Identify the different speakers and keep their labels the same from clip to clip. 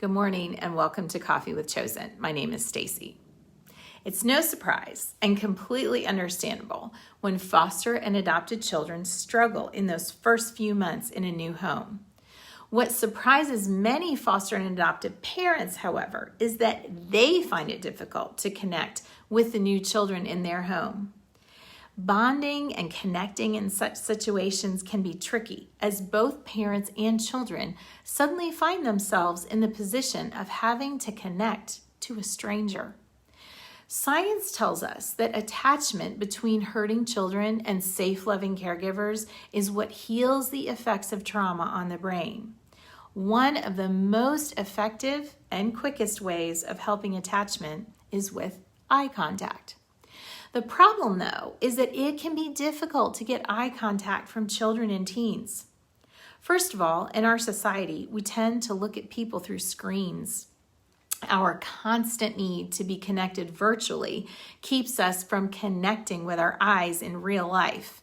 Speaker 1: Good morning and welcome to Coffee with Chosen. My name is Staci. It's no surprise and completely understandable when foster and adopted children struggle in those first few months in a new home. What surprises many foster and adopted parents, however, is that they find it difficult to connect with the new children in their home. Bonding and connecting in such situations can be tricky, as both parents and children suddenly find themselves in the position of having to connect to a stranger. Science tells us that attachment between hurting children and safe, loving caregivers is what heals the effects of trauma on the brain. One of the most effective and quickest ways of helping attachment is with eye contact. The problem, though, is that it can be difficult to get eye contact from children and teens. First of all, in our society, we tend to look at people through screens. Our constant need to be connected virtually keeps us from connecting with our eyes in real life.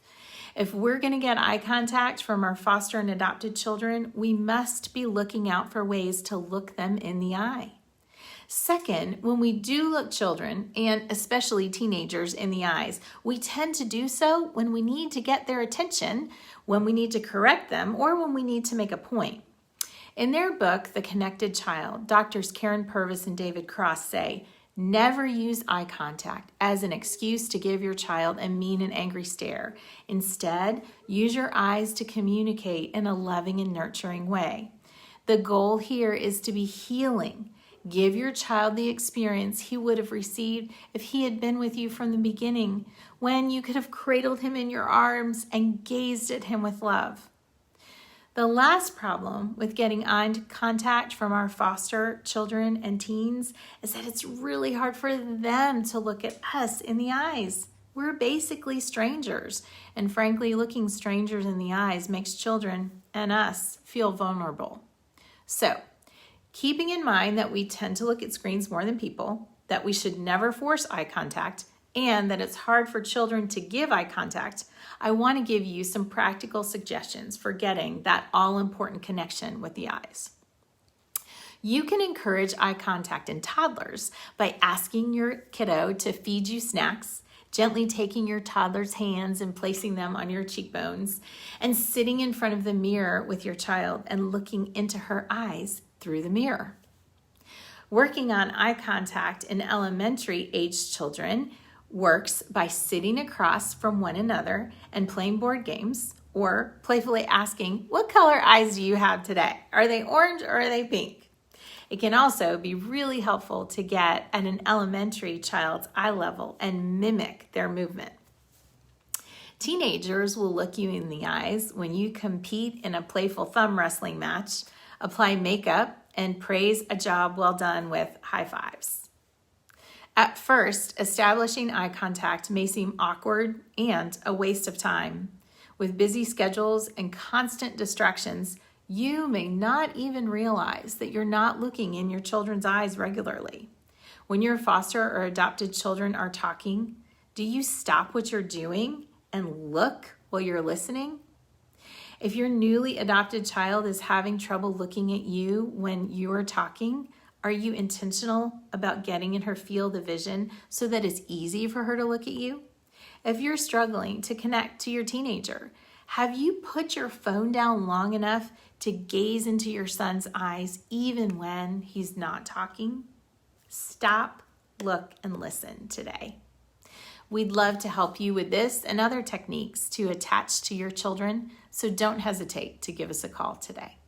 Speaker 1: If we're going to get eye contact from our foster and adopted children, we must be looking out for ways to look them in the eye. Second, when we do look children, and especially teenagers, in the eyes, we tend to do so when we need to get their attention, when we need to correct them, or when we need to make a point. In their book, The Connected Child, Doctors Karen Purvis and David Cross say, never use eye contact as an excuse to give your child a mean and angry stare. Instead, use your eyes to communicate in a loving and nurturing way. The goal here is to be healing. Give your child the experience he would have received if he had been with you from the beginning, when you could have cradled him in your arms and gazed at him with love. The last problem with getting eye contact from our foster children and teens is that it's really hard for them to look at us in the eyes. We're basically strangers, and frankly, looking strangers in the eyes makes children and us feel vulnerable. So, keeping in mind that we tend to look at screens more than people, that we should never force eye contact, and that it's hard for children to give eye contact, I want to give you some practical suggestions for getting that all-important connection with the eyes. You can encourage eye contact in toddlers by asking your kiddo to feed you snacks, gently taking your toddler's hands and placing them on your cheekbones, and sitting in front of the mirror with your child and looking into her eyes through the mirror. Working on eye contact in elementary-aged children works by sitting across from one another and playing board games, or playfully asking, what color eyes do you have today? Are they orange or are they pink? It can also be really helpful to get at an elementary child's eye level and mimic their movement. Teenagers will look you in the eyes when you compete in a playful thumb wrestling match, apply makeup, and praise a job well done with high fives. At first, establishing eye contact may seem awkward and a waste of time. With busy schedules and constant distractions, you may not even realize that you're not looking in your children's eyes regularly. When your foster or adopted children are talking, do you stop what you're doing and look while you're listening? If your newly adopted child is having trouble looking at you when you are talking, are you intentional about getting in her field of vision so that it's easy for her to look at you? If you're struggling to connect to your teenager, have you put your phone down long enough to gaze into your son's eyes even when he's not talking? Stop, look, and listen today. We'd love to help you with this and other techniques to attach to your children, so don't hesitate to give us a call today.